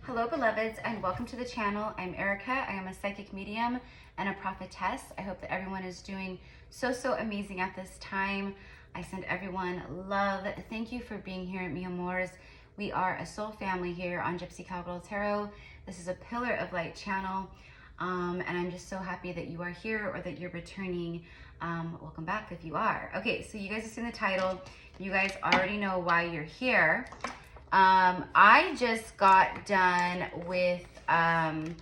Hello beloveds, and welcome to the channel. I'm Erica. I am a psychic medium and a prophetess. I hope that everyone is doing so amazing at this time. I send everyone love. Thank you for being here, mi amores. We are a soul family here on GypsyCowgirlTarot. This is a Pillar of Light channel, and I'm just so happy that you are here or that you're returning. Welcome back if you are. Okay, so you guys have seen the title. You guys already know why you're here. I just got done with it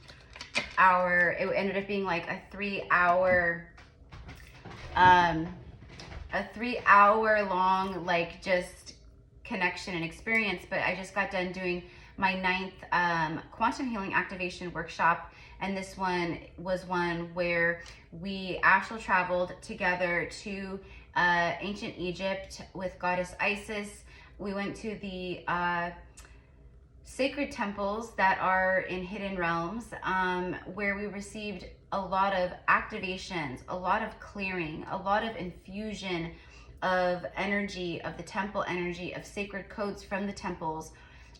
ended up being like a 3-hour long like just connection and experience, but I just got done doing my 9th quantum healing activation workshop, and this one was one where we astral traveled together to ancient Egypt with goddess Isis. We went to the sacred temples that are in hidden realms, where we received a lot of activations, a lot of clearing, a lot of infusion of energy, of the temple energy, of sacred codes from the temples.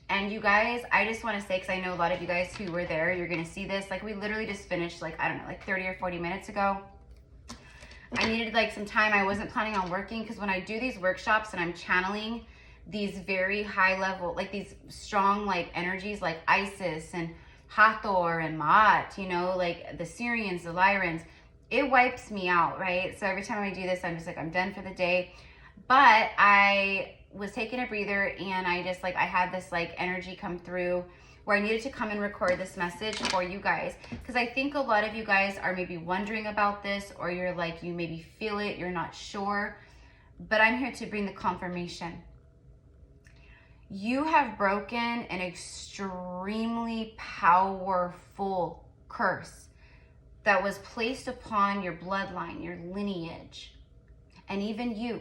And you guys, I just want to say, because I know a lot of you guys who were there, you're going to see this, like we literally just finished like, I don't know, like 30 or 40 minutes ago. I needed like some time. I wasn't planning on working, because when I do these workshops and I'm channeling these very high level, like these strong like energies like Isis and Hathor and Maat, you know, like the Syrians, the Lyrans, it wipes me out, right? So every time I do this, I'm just like, I'm done for the day. But I was taking a breather, and I just like, I had this like energy come through where I needed to come and record this message for you guys, because I think a lot of you guys are maybe wondering about this, or you're like, you maybe feel it, you're not sure, but I'm here to bring the confirmation. You have broken an extremely powerful curse that was placed upon your bloodline, your lineage, and even you.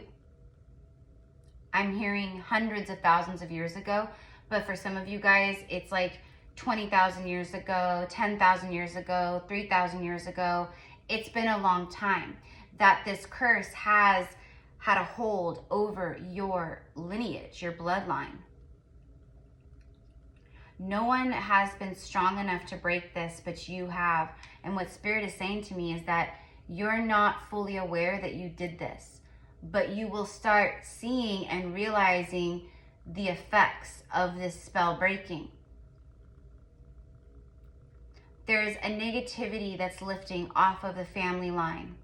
I'm hearing hundreds of thousands of years ago, but for some of you guys, it's like 20,000 years ago, 10,000 years ago, 3,000 years ago. It's been a long time that this curse has had a hold over your lineage, your bloodline. No one has been strong enough to break this, but you have. And what Spirit is saying to me is that you're not fully aware that you did this, but you will start seeing and realizing the effects of this spell breaking. There's a negativity that's lifting off of the family line.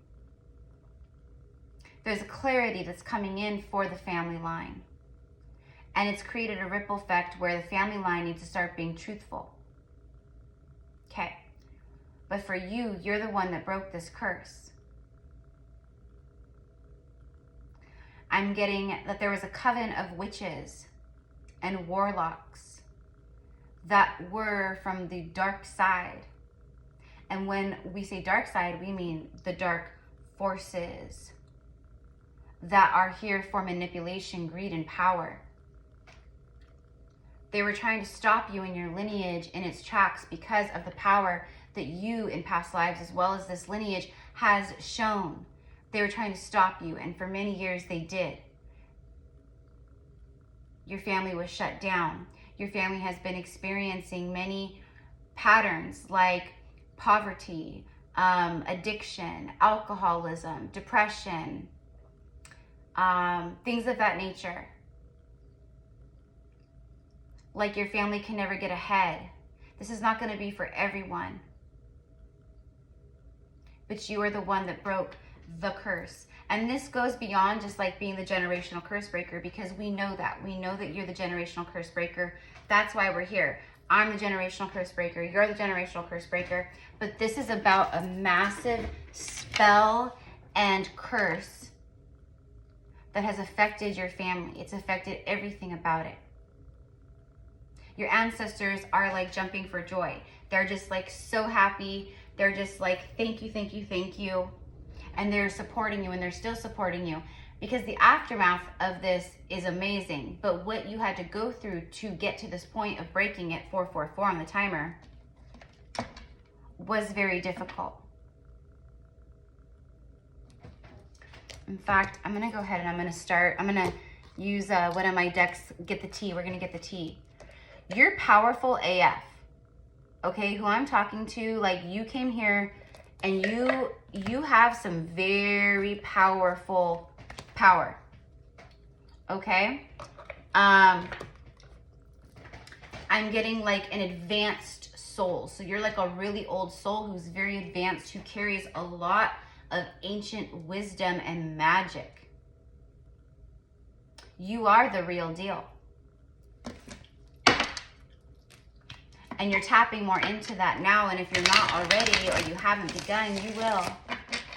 There's a clarity that's coming in for the family line. And it's created a ripple effect where the family line needs to start being truthful. Okay. But for you, you're the one that broke this curse. I'm getting that there was a coven of witches and warlocks that were from the dark side. And when we say dark side, we mean the dark forces that are here for manipulation, greed, and power. They were trying to stop you in your lineage in its tracks because of the power that you in past lives, as well as this lineage, has shown. They were trying to stop you, and for many years they did. Your family was shut down. Your family has been experiencing many patterns like poverty, addiction, alcoholism, depression, things of that nature. Like your family can never get ahead. This is not going to be for everyone. But you are the one that broke the curse. And this goes beyond just like being the generational curse breaker, because we know that. We know that you're the generational curse breaker. That's why we're here. I'm the generational curse breaker. You're the generational curse breaker. But this is about a massive spell and curse that has affected your family. It's affected everything about it. Your ancestors are like jumping for joy. They're just like so happy. They're just like, thank you, thank you, thank you. And they're supporting you, and they're still supporting you, because the aftermath of this is amazing. But what you had to go through to get to this point of breaking it, 444 on the timer, was very difficult. In fact, I'm gonna go ahead and I'm gonna use one of my decks, get the tea. We're gonna get the tea. You're powerful AF. okay, who I'm talking to, like, you came here and you have some very powerful power, okay? I'm getting like an advanced soul. So you're like a really old soul who's very advanced, who carries a lot of ancient wisdom and magic. You are the real deal. And you're tapping more into that now. And if you're not already, or you haven't begun, you will.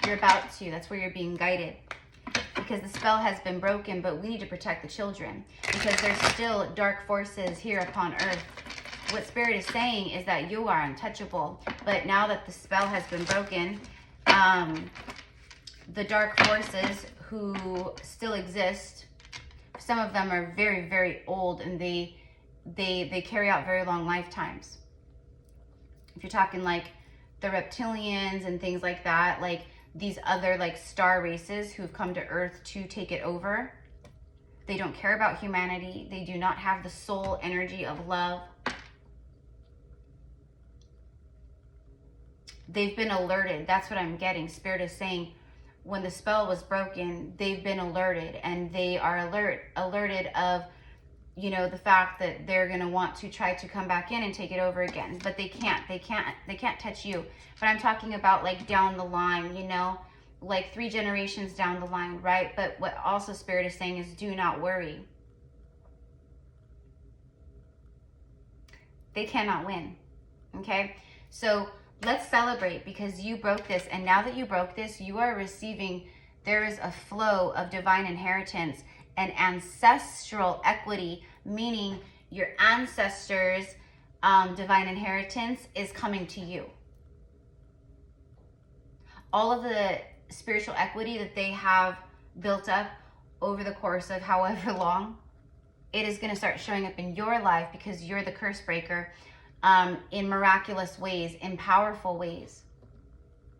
You're about to. That's where you're being guided. Because the spell has been broken, but we need to protect the children. Because there's still dark forces here upon earth. What Spirit is saying is that you are untouchable. But now that the spell has been broken, the dark forces who still exist, some of them are very, very old, and they carry out very long lifetimes. If you're talking like the reptilians and things like that, like these other like star races who've come to Earth to take it over, they don't care about humanity. They do not have the soul energy of love. They've been alerted. That's what I'm getting. Spirit is saying when the spell was broken, they've been alerted, and they are alerted of, you know, the fact that they're going to want to try to come back in and take it over again, but they can't touch you. But I'm talking about like down the line, you know, like 3 generations down the line, right? But what also Spirit is saying is do not worry. They cannot win. Okay? So let's celebrate, because you broke this, and now that you broke this, you are receiving, there is a flow of divine inheritance and ancestral equity, meaning your ancestors' divine inheritance is coming to you. All of the spiritual equity that they have built up over the course of however long, it is going to start showing up in your life, because you're the curse breaker, in miraculous ways, in powerful ways.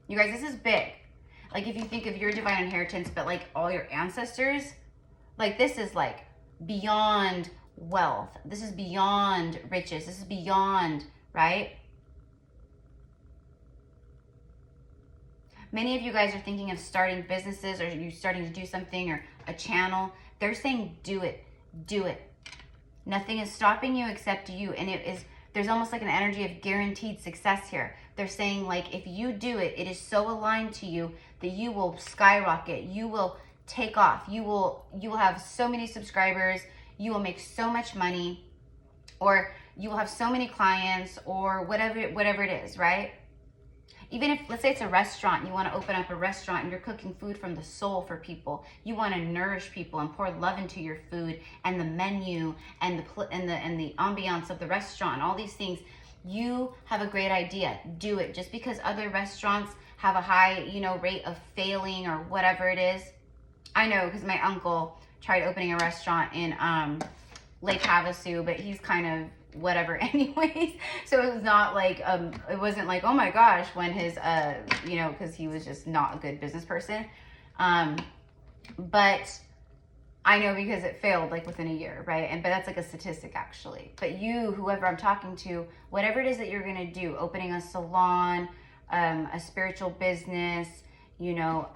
You guys, this is big. Like, if you think of your divine inheritance, but like all your ancestors, like this is like beyond wealth. This is beyond riches. This is beyond, right? Many of you guys are thinking of starting businesses, or you starting to do something, or a channel. They're saying, do it, do it. Nothing is stopping you except you. And there's almost like an energy of guaranteed success here. They're saying, like, if you do it, it is so aligned to you that you will skyrocket. You will take off. You will have so many subscribers. You will make so much money, or you will have so many clients, or whatever it is, right? Even if, let's say it's a restaurant, you want to open up a restaurant and you're cooking food from the soul for people. You want to nourish people and pour love into your food and the menu and the ambiance of the restaurant, all these things. You have a great idea. Do it. Just because other restaurants have a high, you know, rate of failing or whatever it is. I know, because my uncle tried opening a restaurant in Lake Havasu, but he's kind of whatever anyways. So it was not like, it wasn't like, oh my gosh, when his, you know, because he was just not a good business person. But I know because it failed like within a year, right? But that's like a statistic actually. But you, whoever I'm talking to, whatever it is that you're going to do, opening a salon, a spiritual business, you know,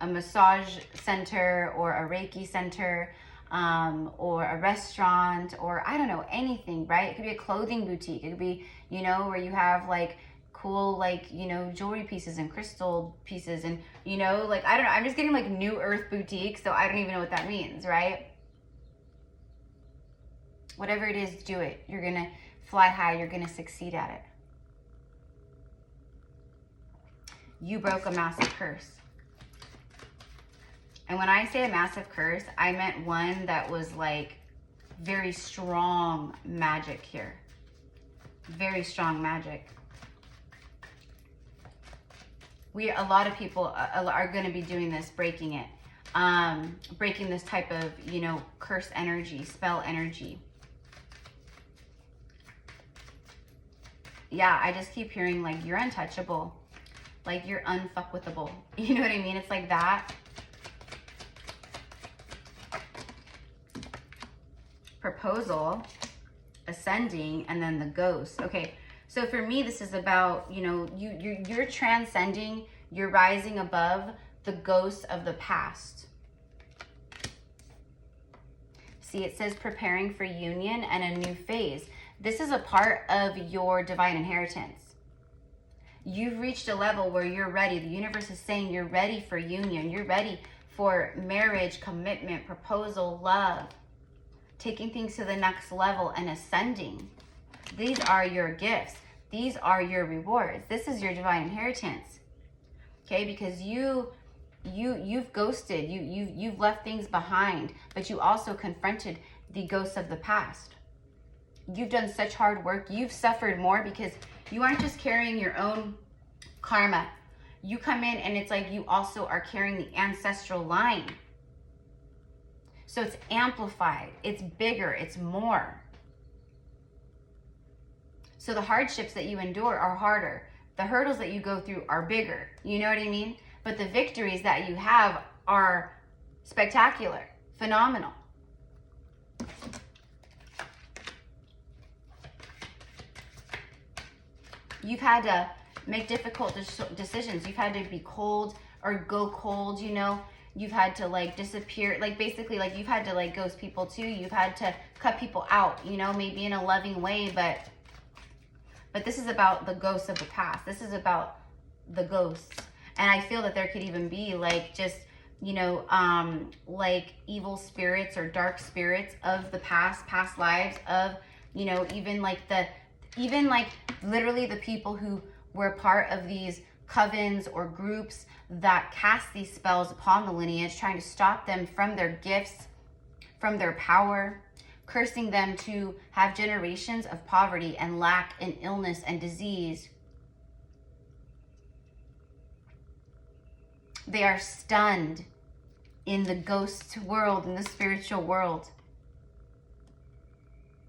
a massage center, or a Reiki center, or a restaurant, or I don't know, anything, right? It could be a clothing boutique. It could be, you know, where you have like cool, like, you know, jewelry pieces and crystal pieces, and, you know, like, I don't know, I'm just getting like New Earth boutique, so I don't even know what that means, right? Whatever it is, do it. You're gonna fly high. You're gonna succeed at it. You broke a massive curse. And when I say a massive curse, I meant one that was like very strong magic here. Very strong magic. A lot of people are going to be doing this, breaking it. Breaking this type of, you know, curse energy, spell energy. Yeah, I just keep hearing like, you're untouchable. Like, you're unfuckwithable. You know what I mean? It's like that. Proposal, ascending, and then the ghost. Okay, So for me, this is about, you know, you're transcending, you're rising above the ghosts of the past. See, it says preparing for union and a new phase. This is a part of your divine inheritance. You've reached a level where you're ready. The universe is saying you're ready for union. You're ready for marriage, commitment, proposal, love, taking things to the next level and ascending. These are your gifts. These are your rewards. This is your divine inheritance. Okay, because you've ghosted, you've left things behind, but you also confronted the ghosts of the past. You've done such hard work. You've suffered more because you aren't just carrying your own karma. You come in and it's like you also are carrying the ancestral line. So it's amplified, it's bigger, it's more. So the hardships that you endure are harder. The hurdles that you go through are bigger. You know what I mean? But the victories that you have are spectacular, phenomenal. You've had to make difficult decisions. You've had to be cold or go cold, you know. You've had to like disappear, like basically like you've had to like ghost people too. You've had to cut people out, you know, maybe in a loving way, but this is about the ghosts of the past. This is about the ghosts. And I feel that there could even be like just, you know, like evil spirits or dark spirits of the past lives of, you know, even like literally the people who were part of these covens or groups that cast these spells upon the lineage, trying to stop them from their gifts, from their power, cursing them to have generations of poverty and lack and illness and disease. They are stunned in the ghost world, in the spiritual world,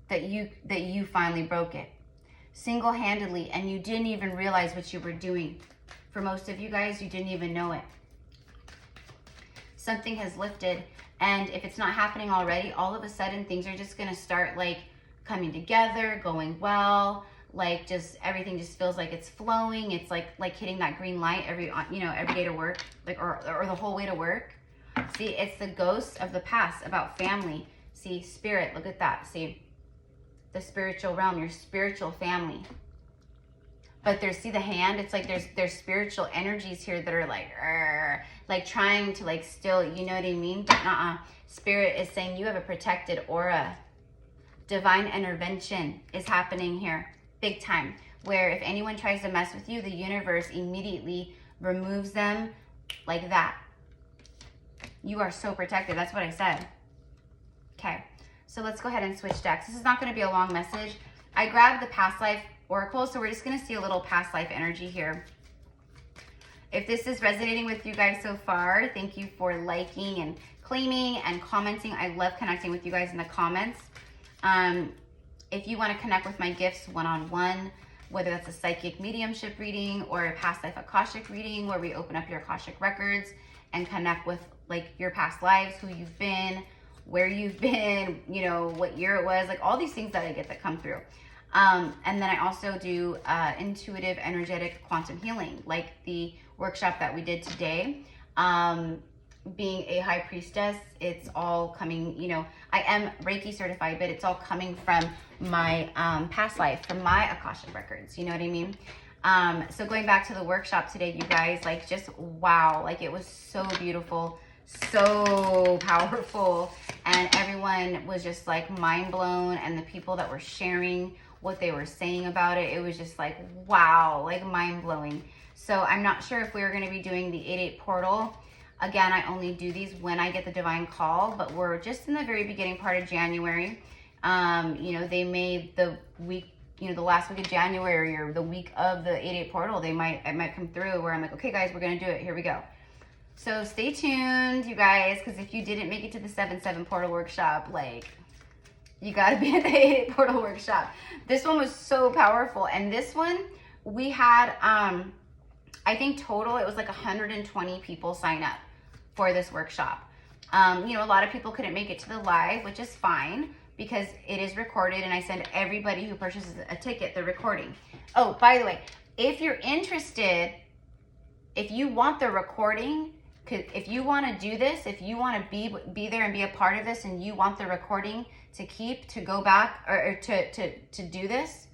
that you finally broke it single-handedly, and you didn't even realize what you were doing. For most of you guys, you didn't even know it. Something has lifted, and if it's not happening already, all of a sudden things are just gonna start like coming together, going well, like just everything just feels like it's flowing. It's like hitting that green light every day to work, like or the whole way to work. See, it's the ghosts of the past, about family. See, spirit, look at that. See, the spiritual realm, your spiritual family. But see the hand, it's like there's spiritual energies here that are like trying to like still, you know what I mean? But Spirit is saying you have a protected aura. Divine intervention is happening here, big time. Where if anyone tries to mess with you, the universe immediately removes them like that. You are so protected. That's what I said. Okay, so let's go ahead and switch decks. This is not going to be a long message. I grabbed the past life oracle, so we're just going to see a little past life energy here. If this is resonating with you guys so far, thank you for liking and claiming and commenting. I love connecting with you guys in the comments. If you want to connect with my gifts one-on-one, whether that's a psychic mediumship reading or a past life Akashic reading where we open up your Akashic records and connect with like your past lives, who you've been, where you've been, you know, what year it was, like all these things that I get that come through. And then I also do intuitive energetic quantum healing, like the workshop that we did today. Being a high priestess, it's all coming, you know, I am Reiki certified, but it's all coming from my past life, from my Akashic records, you know what I mean? So going back to the workshop today, you guys, like just wow, like it was so beautiful, so powerful, and everyone was just like mind blown, and the people that were sharing what they were saying about it, it was just like wow, like mind blowing. So I'm not sure if we're going to be doing the 8/8 portal. Again, I only do these when I get the divine call, but we're just in the very beginning part of January. You know, they made the week, you know, the last week of January or the week of the 8/8 portal, it might come through where I'm like, okay guys, we're going to do it. Here we go. So stay tuned, you guys, because if you didn't make it to the 7/7 portal workshop, like, you got to be at the 8/8 portal workshop. This one was so powerful. And this one, we had, I think total, it was like 120 people sign up for this workshop. You know, a lot of people couldn't make it to the live, which is fine, because it is recorded, and I send everybody who purchases a ticket the recording. Oh, by the way, if you're interested, if you want the recording, if you want to do this, if you want to be there and be a part of this, and you want the recording to keep, to go back, or to do this,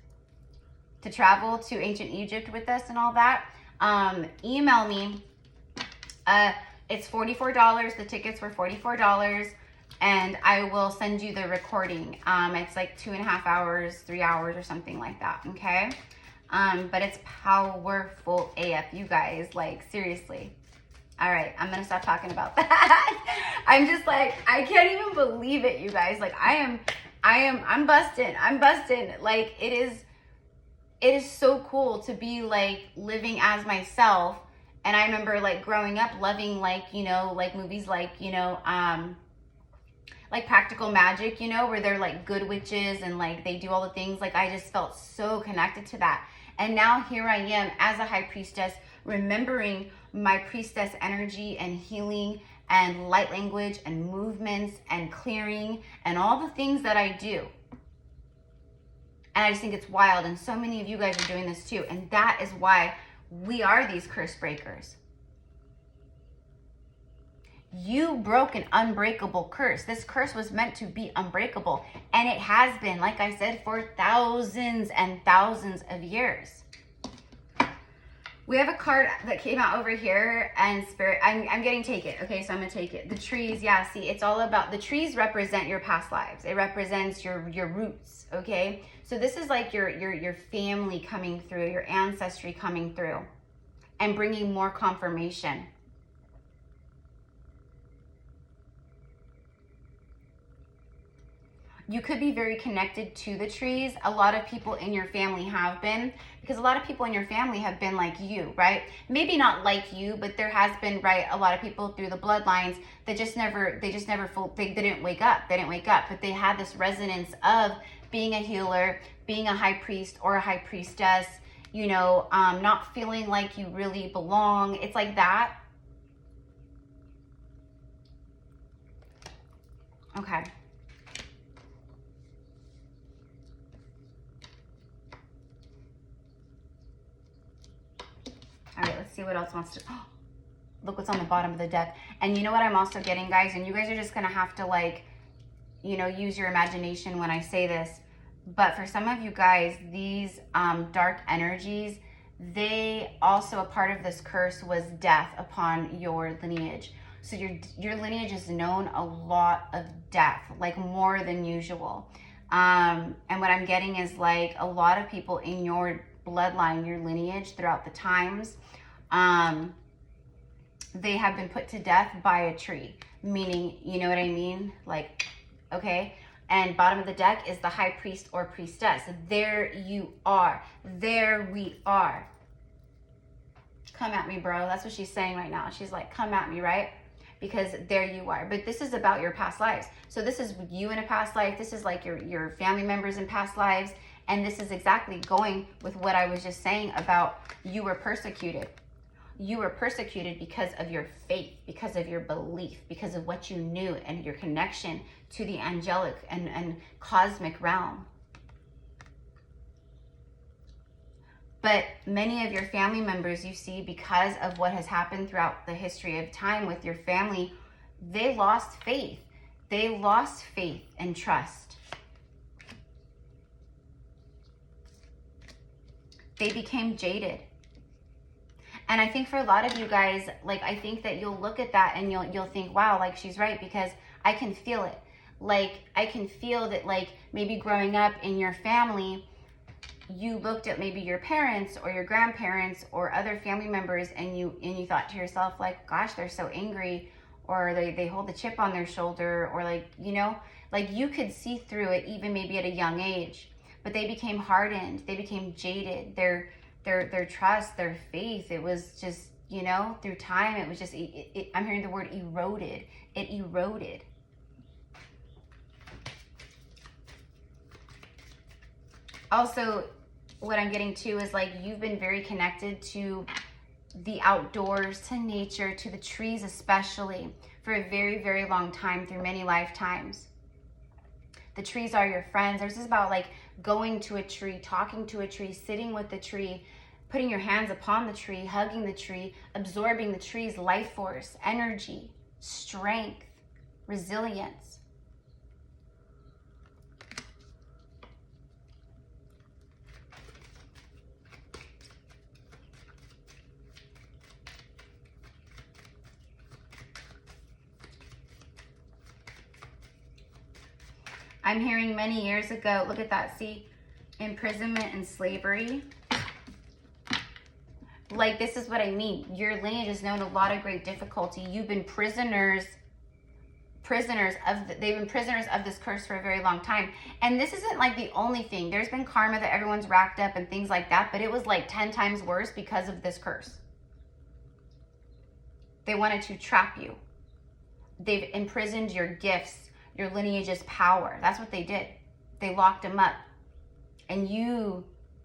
to travel to ancient Egypt with us and all that, email me. It's $44. The tickets were $44, and I will send you the recording. It's like 2.5 hours, 3 hours, or something like that. Okay. But it's powerful AF, you guys, like, seriously. All right, I'm gonna stop talking about that. I'm just like, I can't even believe it, you guys. Like, I'm busting. Like, it is so cool to be like living as myself. And I remember like growing up loving, like, you know, like movies like, you know, like Practical Magic, you know, where they're like good witches and like they do all the things. Like, I just felt so connected to that. And now here I am as a high priestess, remembering my priestess energy and healing and light language and movements and clearing and all the things that I do. And I just think it's wild. And so many of you guys are doing this too. And that is why we are these curse breakers. You broke an unbreakable curse. This curse was meant to be unbreakable. And it has been, like I said, for thousands and thousands of years. We have a card that came out over here, and Spirit, I'm getting take it. Okay, so I'm gonna take it. The trees, yeah, see, it's all about, the trees represent your past lives. It represents your roots, okay? So this is like your family coming through, your ancestry coming through, and bringing more confirmation. You could be very connected to the trees. A lot of people in your family have been, because a lot of people in your family have been like you, right? Maybe not like you, but there has been, right, a lot of people through the bloodlines that they didn't wake up. They didn't wake up, but they had this resonance of being a healer, being a high priest or a high priestess, you know, not feeling like you really belong. It's like that. Okay. All right, let's see what else wants to, oh, look what's on the bottom of the deck. And you know what I'm also getting, guys? And you guys are just gonna have to, like, you know, use your imagination when I say this. But for some of you guys, these dark energies, they also, a part of this curse was death upon your lineage. So your lineage is known a lot of death, like more than usual. And what I'm getting is like a lot of people in your bloodline, your lineage, throughout the times, they have been put to death by a tree, meaning, you know what I mean? Like, okay. And bottom of the deck is the high priest or priestess. There you are. There we are. Come at me, bro. That's what she's saying right now. She's like, come at me, right? Because there you are. But this is about your past lives. So this is you in a past life. This is like your family members in past lives. And this is exactly going with what I was just saying about you were persecuted. You were persecuted because of your faith, because of your belief, because of what you knew and your connection to the angelic and cosmic realm. But many of your family members, you see, because of what has happened throughout the history of time with your family, they lost faith. They lost faith and trust. They became jaded. And I think for a lot of you guys, like, I think that you'll look at that and you'll think, wow, like, she's right, because I can feel it. Like, I can feel that, like, maybe growing up in your family, you looked at maybe your parents or your grandparents or other family members, and you thought to yourself, like, gosh, they're so angry, or they hold the chip on their shoulder, or, like, you know, like, you could see through it even maybe at a young age. But they became hardened. They became jaded. Their trust, their faith, it was just, you know, through time, it was just, I'm hearing the word eroded. It eroded. Also, what I'm getting to is, like, you've been very connected to the outdoors, to nature, to the trees especially, for a very, very long time, through many lifetimes. The trees are your friends. This is about like going to a tree, talking to a tree, sitting with the tree, putting your hands upon the tree, hugging the tree, absorbing the tree's life force, energy, strength, resilience. I'm hearing many years ago, look at that, see, imprisonment and slavery. Like, this is what I mean. Your lineage has known a lot of great difficulty. You've been prisoners of, they've been prisoners of this curse for a very long time. And this isn't like the only thing. There's been karma that everyone's racked up and things like that, but it was like 10 times worse because of this curse. They wanted to trap you. They've imprisoned your gifts, your lineage's power. That's what they did. They locked them up. And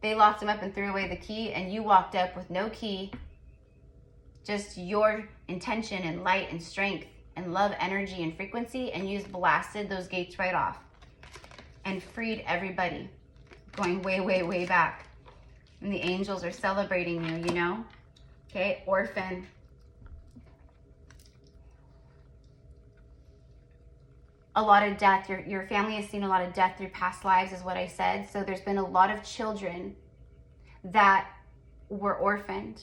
they locked them up and threw away the key, and you walked up with no key, just your intention and light and strength and love, energy and frequency, and you just blasted those gates right off and freed everybody, going way, way, way back. And the angels are celebrating you, you know? Okay, orphan. A lot of death. Your family has seen a lot of death through past lives, is what I said. So there's been a lot of children that were orphaned.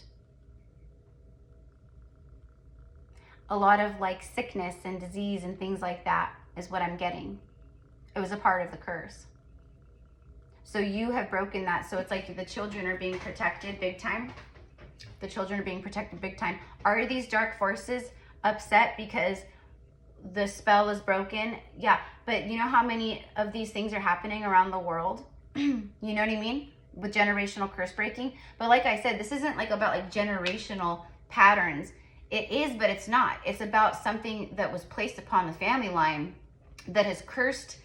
A lot of like sickness and disease and things like that is what I'm getting. It was a part of the curse. So you have broken that. So it's like the children are being protected big time. The children are being protected big time. Are these dark forces upset because the spell is broken? Yeah, but you know how many of these things are happening around the world? You know what I mean? With generational curse breaking. But like I said, this isn't like about like generational patterns. It is, but it's not. It's about something that was placed upon the family line that has cursed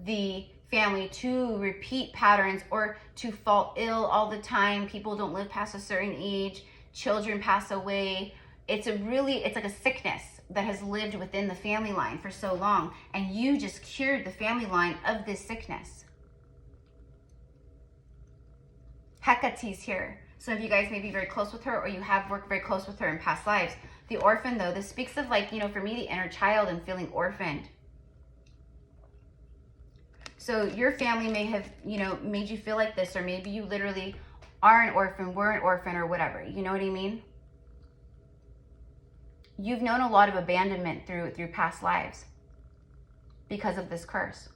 the family to repeat patterns or to fall ill all the time. People don't live past a certain age. Children pass away. It's like a sickness that has lived within the family line for so long, and you just cured the family line of this sickness. Hecate's here. So if you guys may be very close with her, or you have worked very close with her in past lives. The orphan, though, this speaks of like, you know, for me, the inner child and feeling orphaned. So your family may have, you know, made you feel like this, or maybe you literally are an orphan, were an orphan, or whatever. You know what I mean? You've known a lot of abandonment through past lives because of this curse.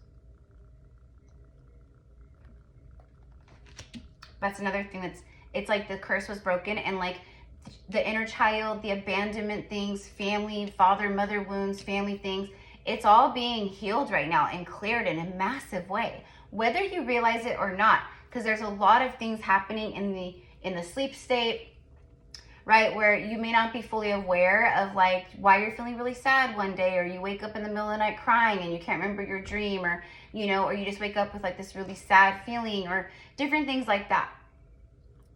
That's another thing it's like the curse was broken, and like the inner child, the abandonment things, family, father, mother wounds, family things, it's all being healed right now and cleared in a massive way, whether you realize it or not, because there's a lot of things happening in the sleep state, right, where you may not be fully aware of like why you're feeling really sad one day, or you wake up in the middle of the night crying and you can't remember your dream, or you know, or you just wake up with like this really sad feeling, or different things like that,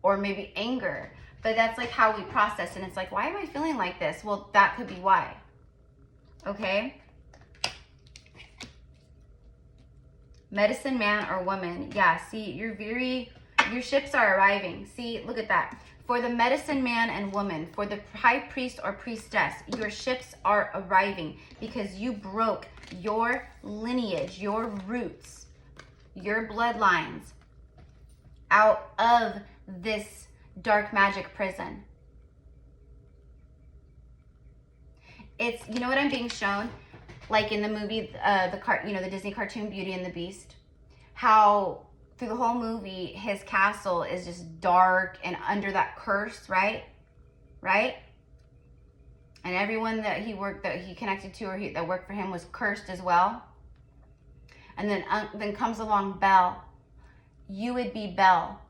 or maybe anger. But that's like how we process, and it's like, why am I feeling like this? Well, that could be why. Okay, medicine man or woman. Yeah, see, your ships are arriving. See, look at that. For the medicine man and woman, for the high priest or priestess, your ships are arriving because you broke your lineage, your roots, your bloodlines out of this dark magic prison. It's, you know what I'm being shown? Like in the movie, the Disney cartoon Beauty and the Beast, how through the whole movie, his castle is just dark and under that curse, right? Right? And everyone that he connected to, or that worked for him, was cursed as well. And then comes along Belle. You would be Belle.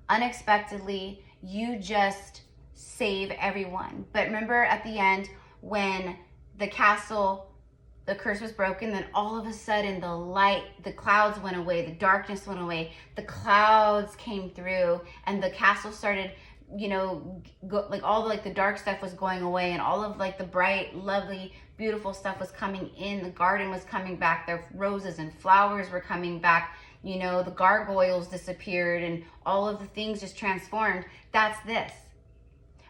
Unexpectedly, you just save everyone. But remember at the end, when the castle, the curse was broken, then all of a sudden the light, the clouds went away, the darkness went away, the clouds came through, and the castle started, you know, like all the dark stuff was going away, and all of like the bright, lovely, beautiful stuff was coming in. The garden was coming back. The roses and flowers were coming back. You know, the gargoyles disappeared and all of the things just transformed. That's this.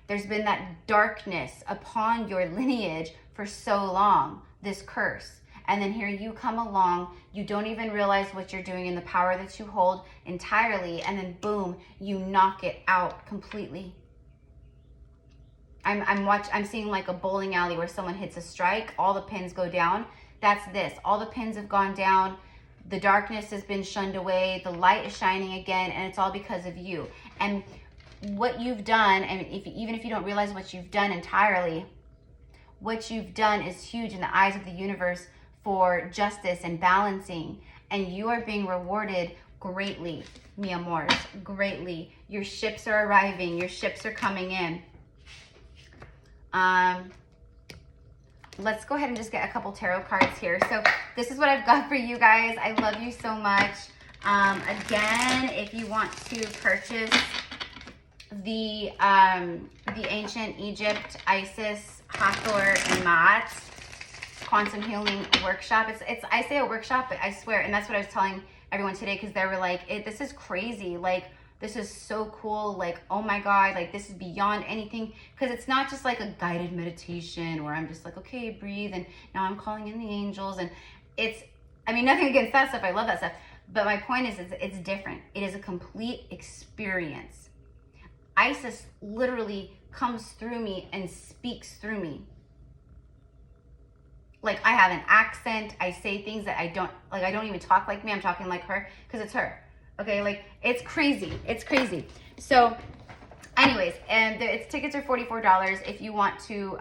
There's been that darkness upon your lineage for so long, this curse. And then here you come along, you don't even realize what you're doing in the power that you hold entirely, and then boom, you knock it out completely. I'm seeing like a bowling alley where someone hits a strike, all the pins go down. That's this. All the pins have gone down. The darkness has been shunned away. The light is shining again, and it's all because of you. And what you've done, and even if you don't realize what you've done entirely, what you've done is huge in the eyes of the universe for justice and balancing. And you are being rewarded greatly, mi amores, greatly. Your ships are arriving. Your ships are coming in. Let's go ahead and just get a couple tarot cards here. So this is what I've got for you guys. I love you so much. Again, if you want to purchase the Ancient Egypt, Isis, Hathor, and Maat Quantum Healing Workshop. I say a workshop, but I swear, and that's what I was telling everyone today, because they were like, this is crazy. Like, this is so cool. Like, oh my God, like this is beyond anything. Because it's not just like a guided meditation where I'm just like, okay, breathe. And now I'm calling in the angels. And I mean, nothing against that stuff. I love that stuff. But my point is, it's different. It is a complete experience. Isis literally comes through me and speaks through me. Like, I have an accent. I say things that I don't even talk like me. I'm talking like her because it's her. Okay, like, it's crazy. It's crazy. So, anyways, and its tickets are $44 if you want to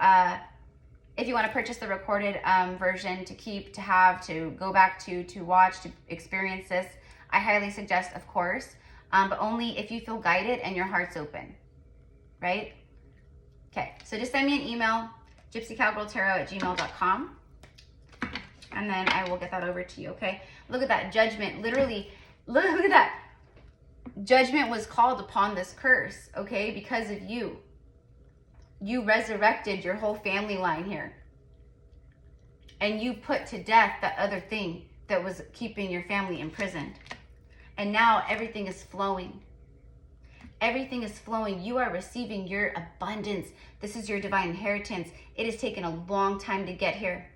purchase the recorded version to keep, to have, to go back to watch, to experience this. I highly suggest, of course, but only if you feel guided and your heart's open, right? Okay, so just send me an email, GypsyCowgirlTarot@gmail.com, and then I will get that over to you, okay? Look at that judgment, literally. Look at that. Judgment was called upon this curse, okay, because of you. You resurrected your whole family line here. And you put to death that other thing that was keeping your family imprisoned. And now everything is flowing. Everything is flowing. You are receiving your abundance. This is your divine inheritance. It has taken a long time to get here.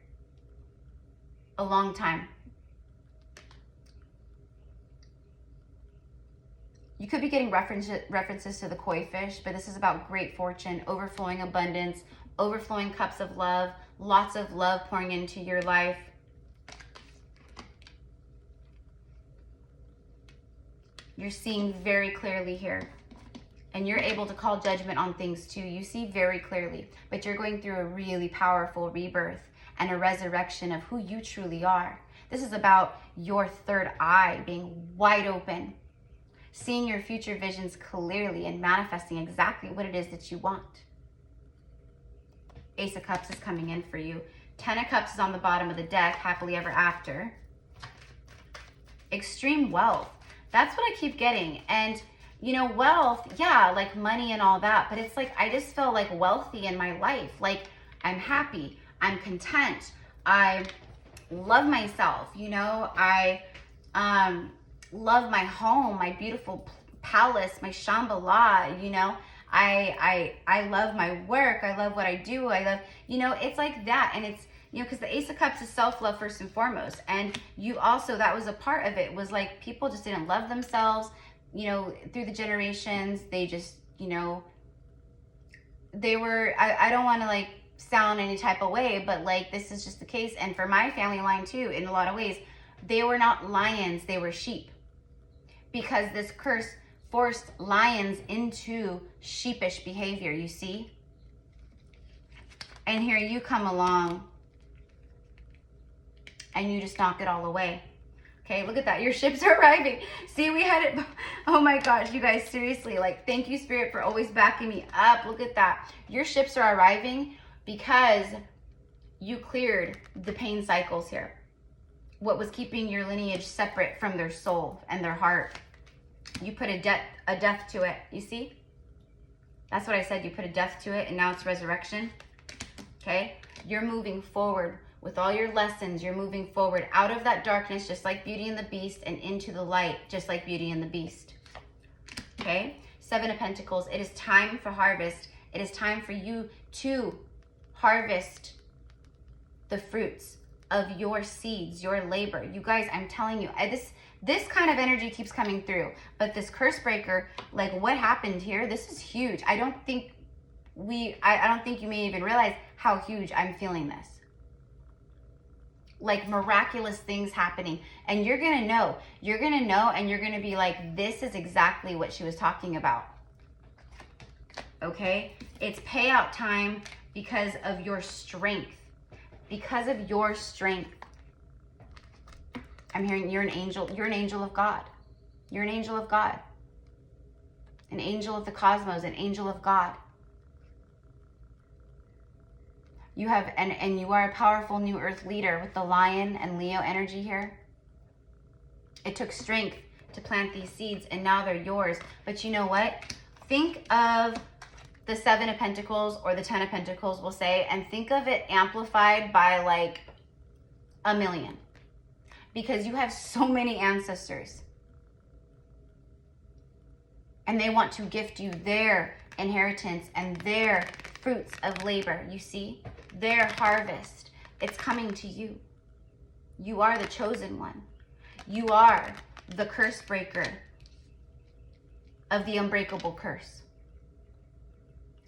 A long time. You could be getting references to the koi fish, but this is about great fortune, overflowing abundance, overflowing cups of love, lots of love pouring into your life. You're seeing very clearly here. And you're able to call judgment on things too. You see very clearly, but you're going through a really powerful rebirth and a resurrection of who you truly are. This is about your third eye being wide open, seeing your future visions clearly and manifesting exactly what it is that you want. Ace of Cups is coming in for you. 10 of Cups is on the bottom of the deck, happily ever after. Extreme wealth. That's what I keep getting. And, you know, wealth, yeah, like money and all that, but it's like, I just feel like wealthy in my life. Like, I'm happy, I'm content, I love myself, you know, I love my home, my beautiful palace, my Shambhala, you know, I love my work, I love what I do, I love, you know, it's like that. And it's, you know, because the Ace of Cups is self-love first and foremost. And you also, that was a part of it, was like people just didn't love themselves, you know, through the generations. They just, you know, they were, I don't want to like sound any type of way, but like this is just the case. And for my family line too, in a lot of ways, they were not lions, they were sheep. Because this curse forced lions into sheepish behavior, you see? And here you come along and you just knock it all away. Okay, look at that. Your ships are arriving. See, we had it. Oh my gosh, you guys, seriously, like, thank you, Spirit, for always backing me up. Look at that. Your ships are arriving because you cleared the pain cycles here. What was keeping your lineage separate from their soul and their heart. You put a death to it. You see? That's what I said. You put a death to it, and now it's resurrection. okay? You're moving forward with all your lessons. You're moving forward out of that darkness, just like Beauty and the Beast, and into the light, just like Beauty and the Beast, okay? Seven of Pentacles, it is time for harvest. It is time for you to harvest the fruits of your seeds, your labor. You guys, I'm telling you, this kind of energy keeps coming through. But this curse breaker, like what happened here, this is huge. I don't think you may even realize how huge I'm feeling this. Like miraculous things happening. And you're gonna know, and you're gonna be like, this is exactly what she was talking about. Okay? It's payout time because of your strength. Because of your strength. I'm hearing you're an angel. You're an angel of God. You're an angel of God. An angel of the cosmos, an angel of God. You have, and you are a powerful new earth leader with the lion and Leo energy here. It took strength to plant these seeds, and now they're yours. But you know what? Think of the Seven of Pentacles, or the Ten of Pentacles, we'll say, and think of it amplified by like 1,000,000. Because you have so many ancestors. And they want to gift you their inheritance and their fruits of labor. You see? Their harvest. It's coming to you. You are the chosen one. You are the curse breaker of the unbreakable curse.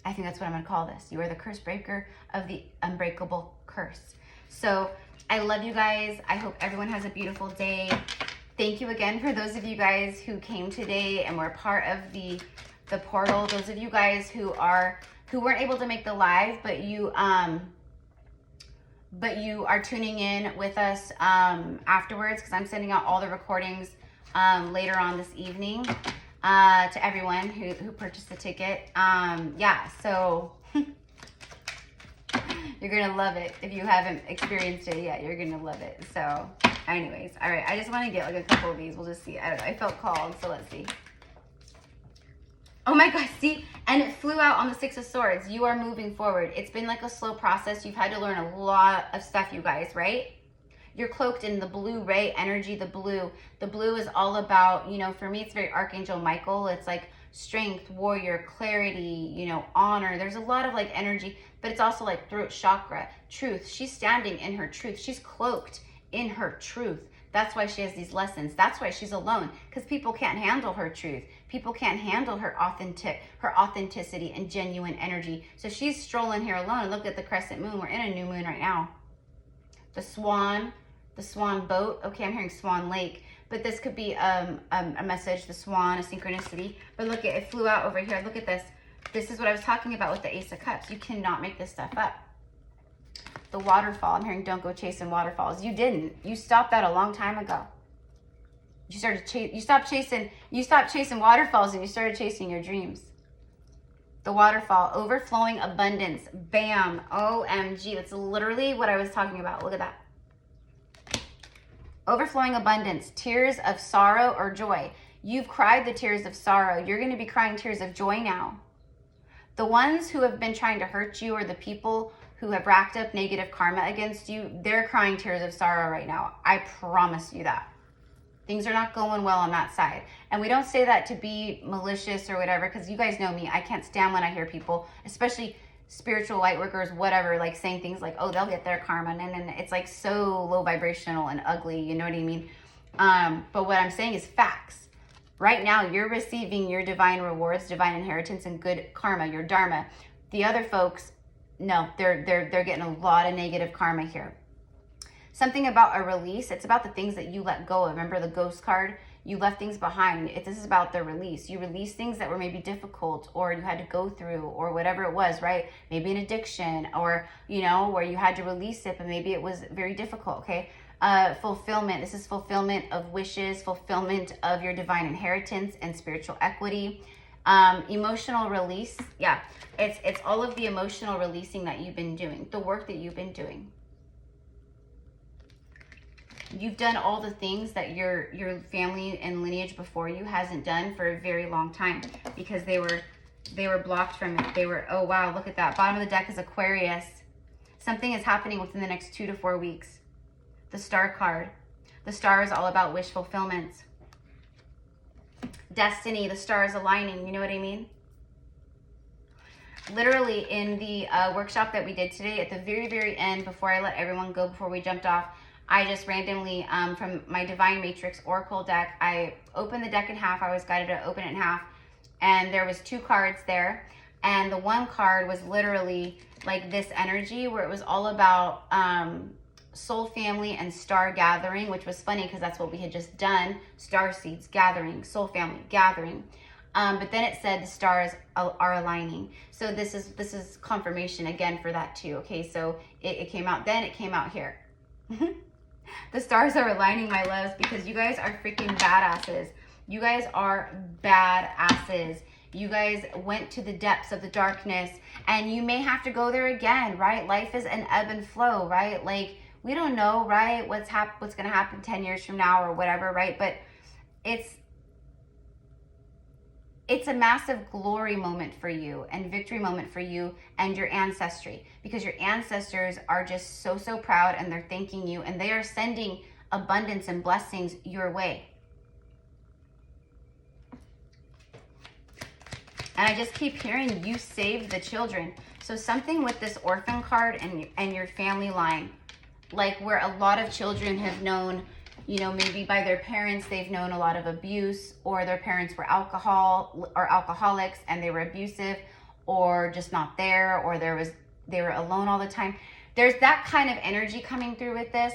I think that's what I'm going to call this. You are the curse breaker of the unbreakable curse. So I love you guys. I hope everyone has a beautiful day. Thank you again for those of you guys who came today and were part of the portal. Those of you guys who weren't able to make the live, but you are tuning in with us afterwards, because I'm sending out all the recordings later on this evening to everyone who purchased the ticket. Yeah, so you're gonna love it. If you haven't experienced it yet, you're gonna love it. So anyways, all right, I just want to get like a couple of these. We'll just see. I don't know, I felt called, so let's see. Oh my gosh, see? And it flew out on the Six of Swords. You are moving forward. It's been like a slow process. You've had to learn a lot of stuff, you guys, right? You're cloaked in the blue ray energy, the blue. The blue is all about, you know, for me, it's very Archangel Michael. It's like strength, warrior, clarity, you know, honor. There's a lot of like energy, but it's also like throat chakra, truth. She's standing in her truth. She's cloaked in her truth. That's why she has these lessons. That's why she's alone, because people can't handle her truth. People can't handle her authenticity and genuine energy. So she's strolling here alone. And look at the crescent moon. We're in a new moon right now. The swan boat. Okay, I'm hearing Swan Lake, but this could be a message, the swan, a synchronicity. But look, it flew out over here. Look at this. This is what I was talking about with the Ace of Cups. You cannot make this stuff up. The waterfall. I'm hearing don't go chasing waterfalls. You didn't. You stopped that a long time ago. You stopped chasing waterfalls, and you started chasing your dreams. The waterfall, overflowing abundance. Bam. OMG. That's literally what I was talking about. Look at that. Overflowing abundance. Tears of sorrow or joy. You've cried the tears of sorrow. You're going to be crying tears of joy now. The ones who have been trying to hurt you, or the people who have racked up negative karma against you, they're crying tears of sorrow right now. I promise you that. Things are not going well on that side. And we don't say that to be malicious or whatever, because you guys know me. I can't stand when I hear people, especially spiritual light workers, whatever, like saying things like, oh, they'll get their karma. And it's like so low vibrational and ugly, you know what I mean? But what I'm saying is facts. Right now, you're receiving your divine rewards, divine inheritance, and good karma, your dharma. The other folks, no, they're getting a lot of negative karma here. Something about a release. It's about the things that you let go of. Remember the ghost card? You left things behind. This is about the release. You release things that were maybe difficult, or you had to go through, or whatever it was, right? Maybe an addiction, or, you know, where you had to release it, but maybe it was very difficult, okay? Fulfillment. This is fulfillment of wishes, fulfillment of your divine inheritance and spiritual equity. Emotional release. Yeah, it's all of the emotional releasing that you've been doing, the work that you've been doing. You've done all the things that your family and lineage before you hasn't done for a very long time, because they were blocked from it. They were, oh wow, look at that. Bottom of the deck is Aquarius. Something is happening within the next 2 to 4 weeks. The Star card. The Star is all about wish fulfillment. Destiny, the stars aligning, you know what I mean? Literally in the workshop that we did today, at the very, very end, before I let everyone go, before we jumped off, I just randomly, from my Divine Matrix Oracle deck, I opened the deck in half. I was guided to open it in half. And there was 2 cards there. And the one card was literally like this energy where it was all about soul family and star gathering, which was funny because that's what we had just done. Star seeds gathering, soul family gathering. But then it said the stars are aligning. So this is confirmation again for that too. Okay, so it came out then, it came out here. The stars are aligning, my loves, because you guys are freaking badasses. You guys are badasses. You guys went to the depths of the darkness, and you may have to go there again, right? Life is an ebb and flow, right? Like, we don't know, right, what's going to happen 10 years from now or whatever, right? But it's a massive glory moment for you and victory moment for you and your ancestry, because your ancestors are just so, so proud, and they're thanking you, and they are sending abundance and blessings your way. And I just keep hearing you saved the children. So something with this orphan card and your family line, like where a lot of children have known, you know, maybe by their parents, they've known a lot of abuse, or their parents were alcoholics and they were abusive, or just not there, or they were alone all the time. There's that kind of energy coming through with this.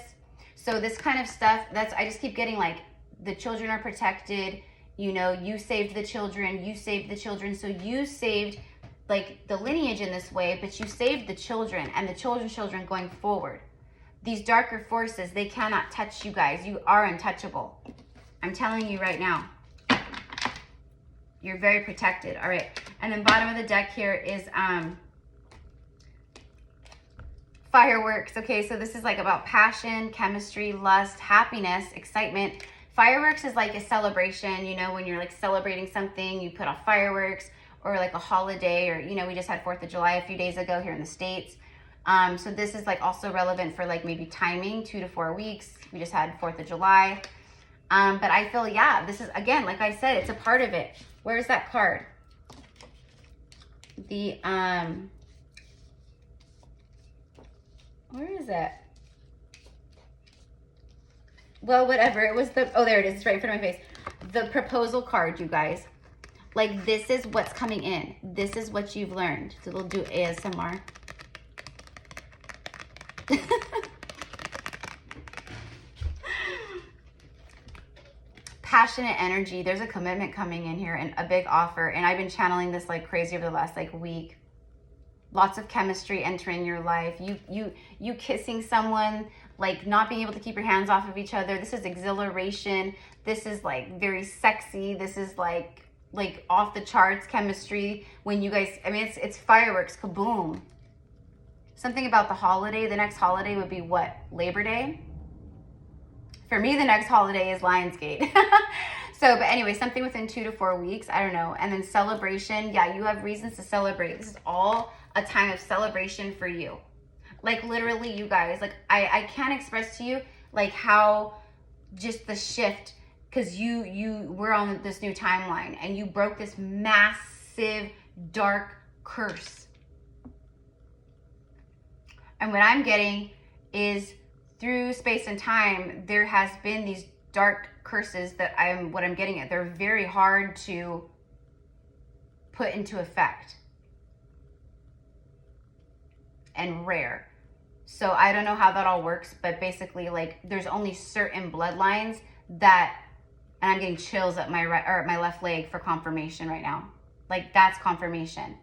So this kind of stuff, I just keep getting like, the children are protected, you know, you saved the children, you saved the children. So you saved like the lineage in this way, but you saved the children and the children's children going forward. These darker forces, they cannot touch you guys. You are untouchable. I'm telling you right now. You're very protected. All right. And then bottom of the deck here is fireworks. Okay, so this is like about passion, chemistry, lust, happiness, excitement. Fireworks is like a celebration, you know, when you're like celebrating something, you put off fireworks, or like a holiday, or, you know, we just had 4th of July a few days ago here in the States. So this is like also relevant for like maybe timing, 2 to 4 weeks. We just had 4th of July. But I feel, yeah, this is, again, like I said, it's a part of it. Where's that card? The, where is it? Well, whatever. It was the, oh, there it is. It's right in front of my face. The proposal card, you guys. Like, this is what's coming in. This is what you've learned. So we'll do ASMR. Passionate energy. There's a commitment coming in here and a big offer. And I've been channeling this like crazy over the last like week. Lots of chemistry entering your life. You kissing someone, like not being able to keep your hands off of each other. This is exhilaration. This is like very sexy. This is like off the charts chemistry. When you guys, I mean, it's fireworks, kaboom. Something about the holiday. The next holiday would be what? Labor Day? For me, the next holiday is Lionsgate. So, but anyway, something within 2 to 4 weeks. I don't know. And then celebration. Yeah, you have reasons to celebrate. This is all a time of celebration for you. Like literally, you guys, like I can't express to you like how just the shift, because you were on this new timeline and you broke this massive dark curse. And what I'm getting is through space and time, there has been these dark curses that what I'm getting at. They're very hard to put into effect and rare. So I don't know how that all works, but basically like there's only certain bloodlines that, and I'm getting chills at my right, or at my left leg for confirmation right now. Like that's confirmation.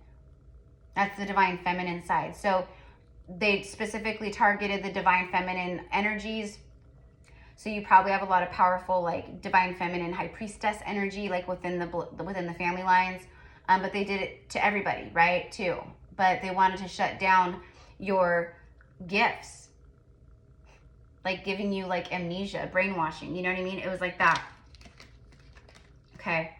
That's the divine feminine side. So they specifically targeted the divine feminine energies. So you probably have a lot of powerful like divine feminine high priestess energy, like within the family lines. But they did it to everybody, right? Too. But they wanted to shut down your gifts, like giving you like amnesia, brainwashing. You know what I mean? It was like that. Okay.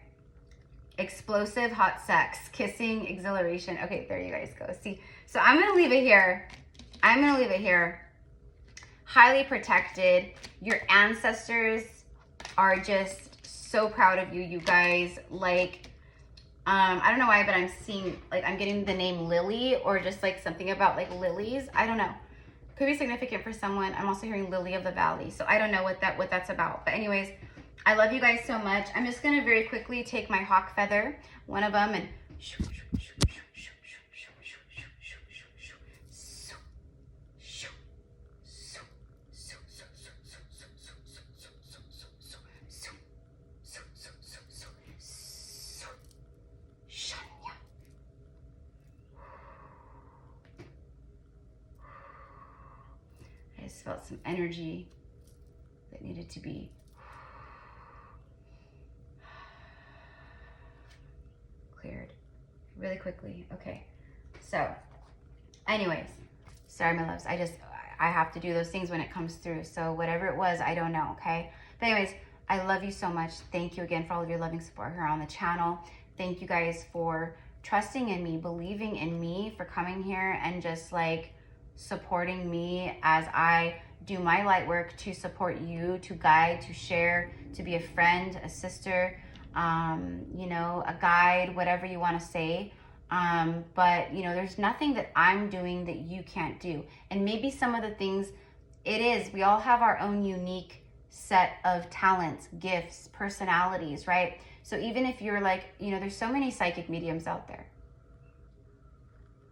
Explosive hot sex, kissing, exhilaration. Okay, there you guys go. See, so I'm gonna leave it here. I'm going to leave it here. Highly protected. Your ancestors are just so proud of you, you guys. Like, I don't know why, but I'm seeing, like, I'm getting the name Lily, or just like something about like lilies. I don't know. Could be significant for someone. I'm also hearing Lily of the Valley. So I don't know what that's about. But anyways, I love you guys so much. I'm just going to very quickly take my hawk feather, one of them, and I just felt some energy that needed to be cleared really quickly. Okay, so anyways, sorry my loves, I have to do those things when it comes through, so whatever it was, I don't know. Okay, but anyways, I love you so much. Thank you again for all of your loving support here on the channel. Thank you guys for trusting in me, believing in me, for coming here and just like supporting me as I do my light work to support you, to guide, to share, to be a friend, a sister, you know, a guide, whatever you want to say. But you know, there's nothing that I'm doing that you can't do. And maybe some of the things, we all have our own unique set of talents, gifts, personalities, right? So even if you're like, you know, there's so many psychic mediums out there.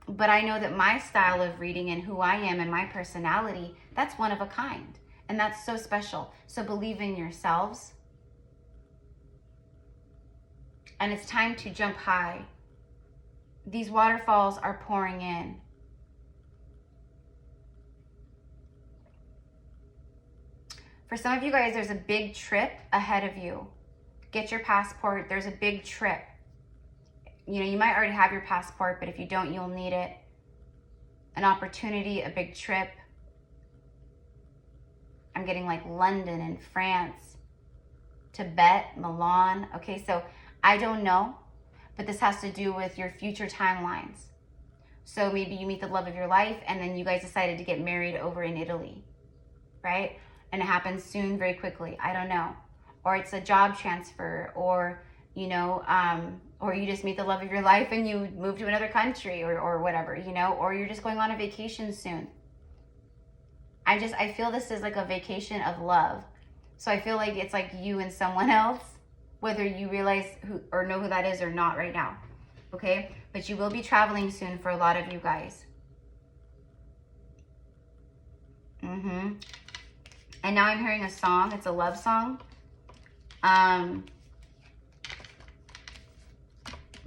But I know that my style of reading and who I am and my personality, that's one of a kind. And that's so special. So believe in yourselves. And it's time to jump high. These waterfalls are pouring in. For some of you guys, there's a big trip ahead of you. Get your passport. There's a big trip. You know, you might already have your passport, but if you don't, you'll need it. An opportunity, a big trip. I'm getting like London and France, Tibet, Milan. Okay, so I don't know, but this has to do with your future timelines. So maybe you meet the love of your life and then you guys decided to get married over in Italy, right? And it happens soon, very quickly. I don't know. Or it's a job transfer, or, you know, or you just meet the love of your life and you move to another country, or whatever, you know, or you're just going on a vacation soon. I feel this is like a vacation of love. So I feel like it's like you and someone else, whether you realize who or know who that is or not right now. Okay? But you will be traveling soon for a lot of you guys. And now I'm hearing a song. It's a love song.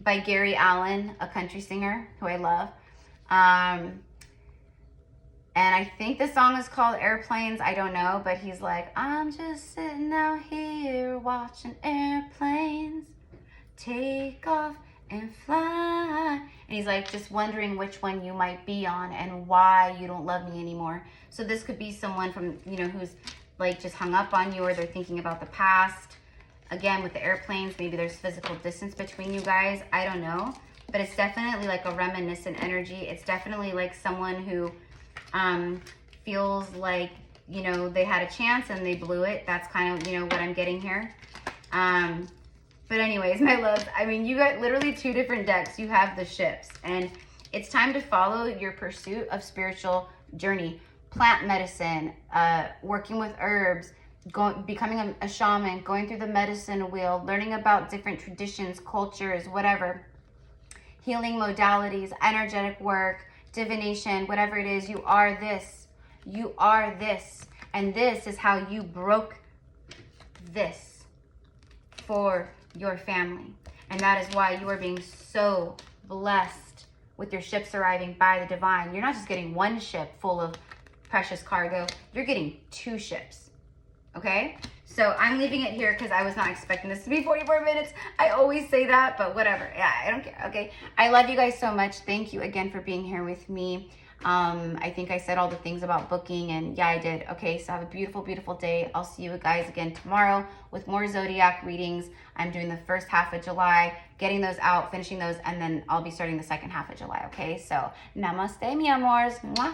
By Gary Allan, a country singer who I love. And I think the song is called Airplanes. I don't know, but he's like, I'm just sitting out here watching airplanes take off and fly. And he's like, just wondering which one you might be on and why you don't love me anymore. So this could be someone from, you know, who's like just hung up on you, or they're thinking about the past. Again, with the airplanes, maybe there's physical distance between you guys. I don't know. But it's definitely like a reminiscent energy. It's definitely like someone who feels like, you know, they had a chance and they blew it. That's kind of, you know, what I'm getting here. But anyways, my loves, I mean, you got literally two different decks. You have the ships, and it's time to follow your pursuit of spiritual journey. Plant medicine, working with herbs, becoming a shaman, going through the medicine wheel, learning about different traditions, cultures, whatever. Healing modalities, energetic work, divination, whatever it is, you are this. You are this. And this is how you broke this for your family. And that is why you are being so blessed with your ships arriving by the divine. You're not just getting one ship full of precious cargo. You're getting two ships. Okay? So I'm leaving it here because I was not expecting this to be 44 minutes. I always say that, but whatever. Yeah, I don't care. Okay. I love you guys so much. Thank you again for being here with me. I think I said all the things about booking, and yeah, I did. Okay, so have a beautiful, beautiful day. I'll see you guys again tomorrow with more zodiac readings. I'm doing the first half of July, getting those out, finishing those, and then I'll be starting the second half of July. Okay, so namaste, mi amors. Mwah.